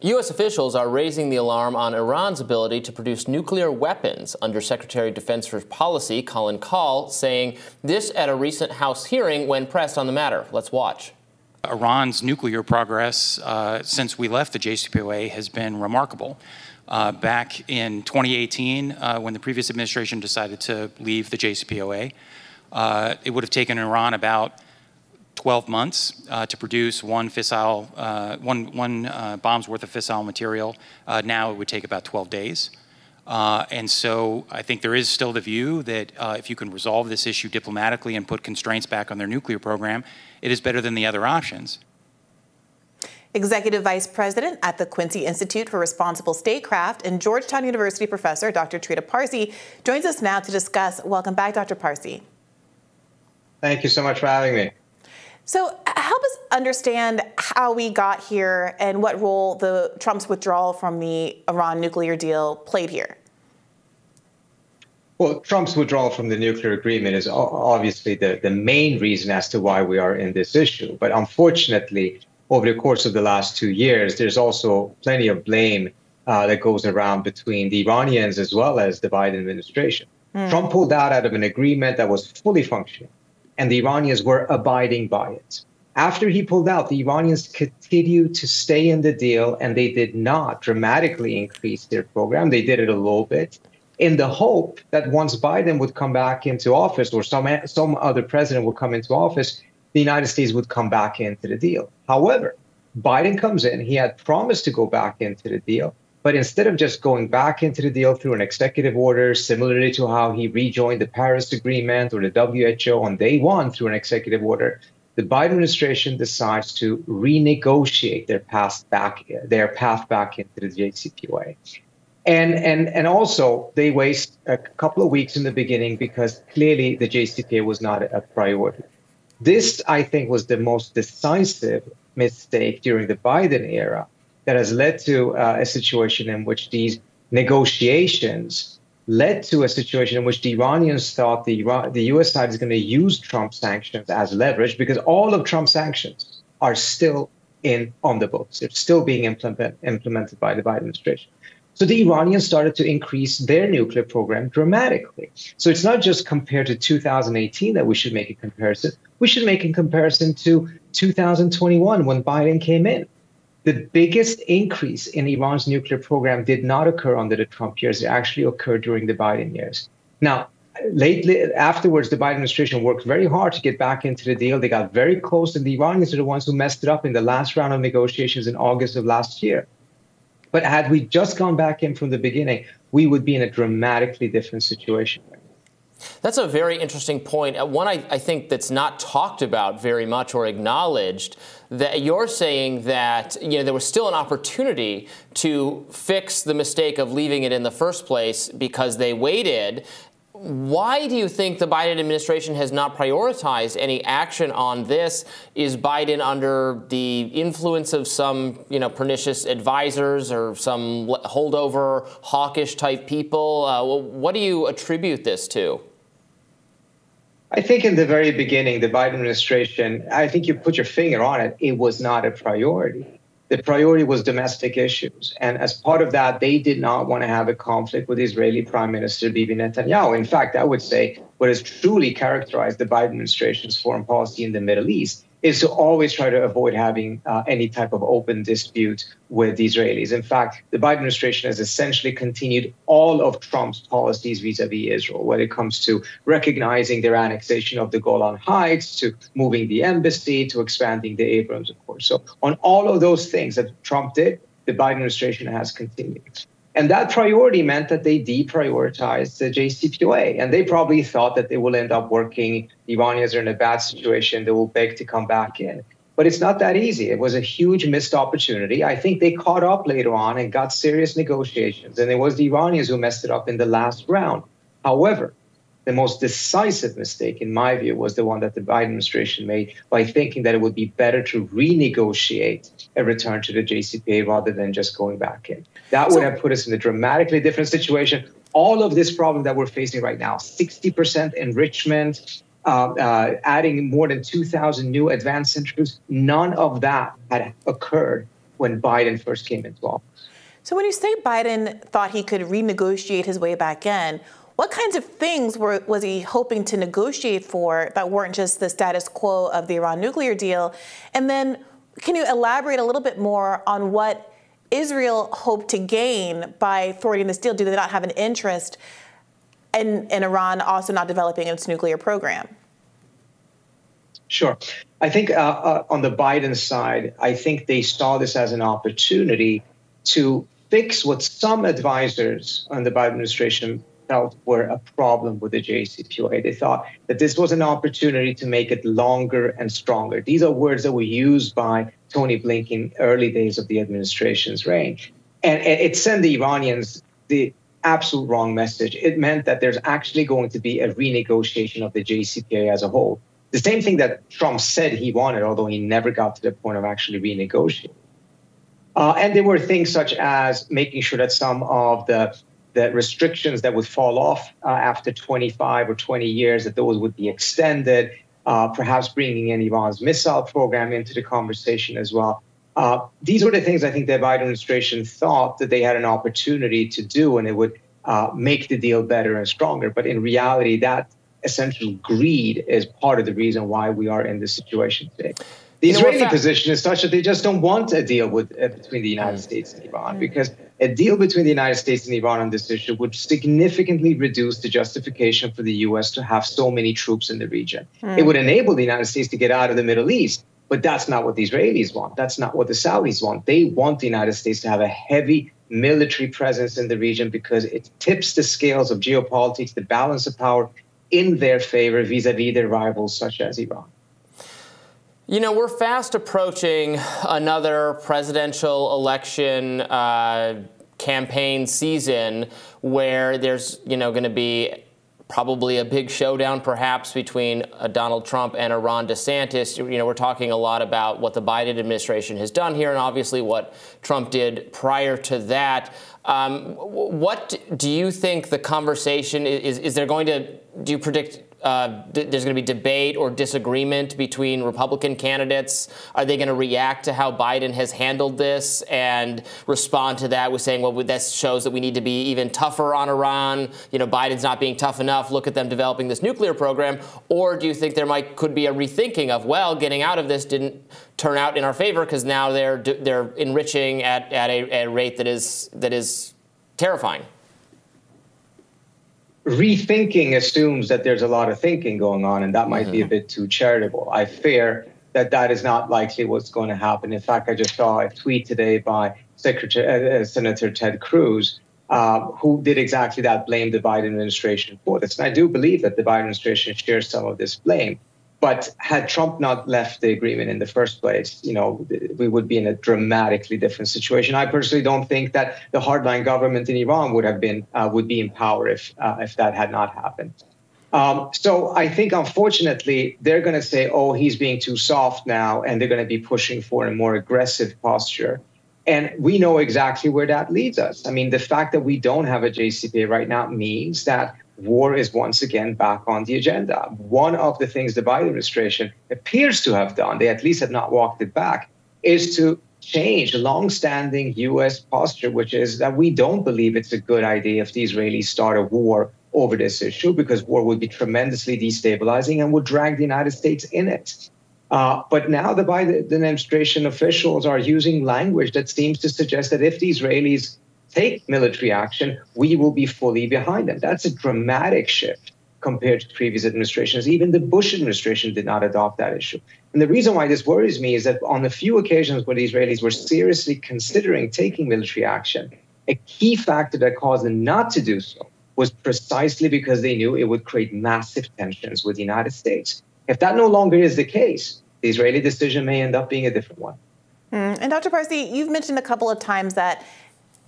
U.S. officials are raising the alarm on Iran's ability to produce nuclear weapons. Under Secretary of Defense for Policy Colin Kahl saying this at a recent House hearing when pressed on the matter. Let's watch. Iran's nuclear progress since we left the JCPOA has been remarkable. Back in 2018, when the previous administration decided to leave the JCPOA, it would have taken Iran about 12 months to produce one bomb's worth of fissile material. Now it would take about 12 days. And so I think there is still the view that if you can resolve this issue diplomatically and put constraints back on their nuclear program, it is better than the other options. Executive Vice President at the Quincy Institute for Responsible Statecraft and Georgetown University professor Dr. Trita Parsi joins us now to discuss. Welcome back, Dr. Parsi. Thank you so much for having me. So help us understand how we got here and what role Trump's withdrawal from the Iran nuclear deal played here. Well, Trump's withdrawal from the nuclear agreement is obviously the main reason as to why we are in this issue. But unfortunately, over the course of the last 2 years, there's also plenty of blame that goes around between the Iranians as well as the Biden administration. Trump pulled out of an agreement that was fully functioning, and the Iranians were abiding by it. After he pulled out, the Iranians continued to stay in the deal, and they did not dramatically increase their program. They did it a little bit in the hope that once Biden would come back into office or some other president would come into office, the United States would come back into the deal. However, Biden comes in. He had promised to go back into the deal, but instead of just going back into the deal through an executive order, similarly to how he rejoined the Paris Agreement or the WHO on day one through an executive order, the Biden administration decides to renegotiate their path back into the JCPOA. And also, they waste a couple of weeks in the beginning because clearly the JCPOA was not a priority. This, I think, was the most decisive mistake during the Biden era that has led to a situation in which these negotiations led to a situation in which the Iranians thought the U.S. side is going to use Trump sanctions as leverage because all of Trump's sanctions are still on the books. They're still being implemented by the Biden administration. So the Iranians started to increase their nuclear program dramatically. So it's not just compared to 2018 that we should make a comparison. We should make a comparison to 2021 when Biden came in. The biggest increase in Iran's nuclear program did not occur under the Trump years. It actually occurred during the Biden years. Now, afterwards, the Biden administration worked very hard to get back into the deal. They got very close, and the Iranians are the ones who messed it up in the last round of negotiations in August of last year. But had we just gone back in from the beginning, we would be in a dramatically different situation. That's a very interesting point. One I think that's not talked about very much or acknowledged, that you're saying that there was still an opportunity to fix the mistake of leaving it in the first place because they waited. Why do you think the Biden administration has not prioritized any action on this? Is Biden under the influence of some, pernicious advisors or some holdover hawkish type people? What do you attribute this to? I think in the very beginning, the Biden administration, I think you put your finger on it, it was not a priority. The priority was domestic issues. And as part of that, they did not want to have a conflict with Israeli Prime Minister Bibi Netanyahu. In fact, I would say what has truly characterized the Biden administration's foreign policy in the Middle East is to always try to avoid having any type of open dispute with the Israelis. In fact, the Biden administration has essentially continued all of Trump's policies vis-a-vis Israel, when it comes to recognizing their annexation of the Golan Heights, to moving the embassy, to expanding the Abrams Accord. So on all of those things that Trump did, the Biden administration has continued. And that priority meant that they deprioritized the JCPOA. And they probably thought that they will end up working. The Iranians are in a bad situation. They will beg to come back in. But it's not that easy. It was a huge missed opportunity. I think they caught up later on and got serious negotiations. And it was the Iranians who messed it up in the last round. However, the most decisive mistake, in my view, was the one that the Biden administration made by thinking that it would be better to renegotiate a return to the JCPOA rather than just going back in. That would have put us in a dramatically different situation. All of this problem that we're facing right now, 60% enrichment, adding more than 2,000 new advanced centrifuges, none of that had occurred when Biden first came into office. So when you say Biden thought he could renegotiate his way back in, what kinds of things was he hoping to negotiate for that weren't just the status quo of the Iran nuclear deal? And then can you elaborate a little bit more on what Israel hoped to gain by thwarting this deal? Do they not have an interest in Iran also not developing its nuclear program? Sure. I think on the Biden side, I think they saw this as an opportunity to fix what some advisors on the Biden administration felt were a problem with the JCPOA. They thought that this was an opportunity to make it longer and stronger. These are words that were used by Tony Blinken early days of the administration's reign. And it sent the Iranians the absolute wrong message. It meant that there's actually going to be a renegotiation of the JCPOA as a whole. The same thing that Trump said he wanted, although he never got to the point of actually renegotiating. And there were things such as making sure that some of the restrictions that would fall off after 25 or 20 years, that those would be extended, perhaps bringing in Iran's missile program into the conversation as well. These were the things I think the Biden administration thought that they had an opportunity to do, and it would make the deal better and stronger. But in reality, that essential greed is part of the reason why we are in this situation today. The Israeli position is such that they just don't want a deal between the United States and Iran, because a deal between the United States and Iran on this issue would significantly reduce the justification for the U.S. to have so many troops in the region. It would enable the United States to get out of the Middle East, but that's not what the Israelis want. That's not what the Saudis want. They want the United States to have a heavy military presence in the region because it tips the scales of geopolitics, the balance of power in their favor vis-a-vis their rivals such as Iran. You know, we're fast approaching another presidential election campaign season where there's, going to be probably a big showdown perhaps between Donald Trump and Ron DeSantis. We're talking a lot about what the Biden administration has done here and obviously what Trump did prior to that. What do you think the conversation is there going to, do you predict there's going to be debate or disagreement between Republican candidates? Are they going to react to how Biden has handled this and respond to that with saying, well, this shows that we need to be even tougher on Iran? Biden's not being tough enough. Look at them developing this nuclear program. Or do you think there could be a rethinking of, well, getting out of this didn't turn out in our favor because now they're enriching at a rate that is terrifying? Rethinking assumes that there's a lot of thinking going on, and that might be a bit too charitable. I fear that is not likely what's going to happen. In fact, I just saw a tweet today by Senator Ted Cruz, who did exactly that, blamed the Biden administration for this. And I do believe that the Biden administration shares some of this blame. But had Trump not left the agreement in the first place, we would be in a dramatically different situation. I personally don't think that the hardline government in Iran would be in power if that had not happened. So I think, unfortunately, they're going to say, oh, he's being too soft now, and they're going to be pushing for a more aggressive posture. And we know exactly where that leads us. I mean, the fact that we don't have a JCPOA right now means that war is once again back on the agenda. One of the things the Biden administration appears to have done, they at least have not walked it back, is to change the longstanding U.S. posture, which is that we don't believe it's a good idea if the Israelis start a war over this issue, because war would be tremendously destabilizing and would drag the United States in it. But now the Biden administration officials are using language that seems to suggest that if the Israelis take military action, we will be fully behind them. That's a dramatic shift compared to previous administrations. Even the Bush administration did not adopt that issue. And the reason why this worries me is that on the few occasions where the Israelis were seriously considering taking military action, a key factor that caused them not to do so was precisely because they knew it would create massive tensions with the United States. If that no longer is the case, the Israeli decision may end up being a different one. And Dr. Parsi, you've mentioned a couple of times that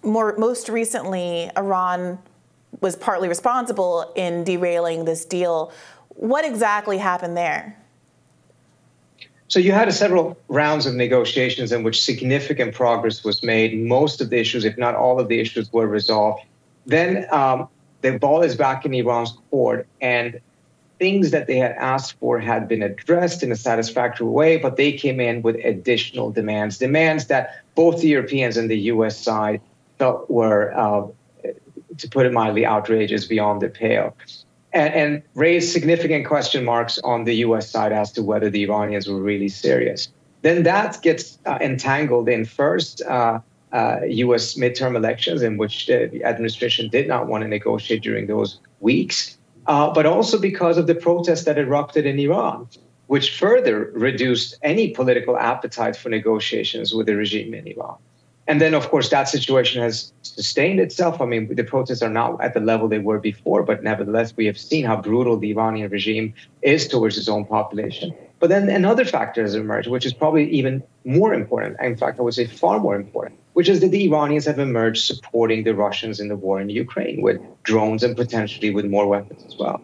most recently, Iran was partly responsible in derailing this deal. What exactly happened there? So you had several rounds of negotiations in which significant progress was made. Most of the issues, if not all of the issues, were resolved. Then the ball is back in Iran's court, and things that they had asked for had been addressed in a satisfactory way, but they came in with additional demands that both the Europeans and the U.S. side felt were, to put it mildly, outrageous, beyond the pale, and raised significant question marks on the U.S. side as to whether the Iranians were really serious. Then that gets entangled in first U.S. midterm elections, in which the administration did not want to negotiate during those weeks, but also because of the protests that erupted in Iran, which further reduced any political appetite for negotiations with the regime in Iran. And then, of course, that situation has sustained itself. I mean, the protests are not at the level they were before, but nevertheless, we have seen how brutal the Iranian regime is towards its own population. But then another factor has emerged, which is probably even more important. In fact, I would say far more important, which is that the Iranians have emerged supporting the Russians in the war in Ukraine with drones and potentially with more weapons as well.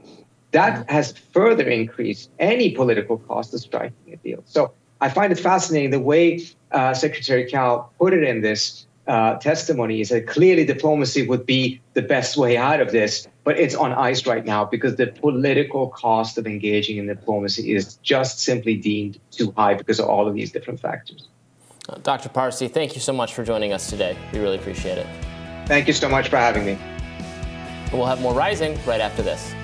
That has further increased any political cost of striking a deal. So I find it fascinating the way Secretary Cal put it in this testimony is that clearly diplomacy would be the best way out of this, but it's on ice right now because the political cost of engaging in diplomacy is just simply deemed too high because of all of these different factors. Dr. Parsi, thank you so much for joining us today. We really appreciate it. Thank you so much for having me. We'll have more Rising right after this.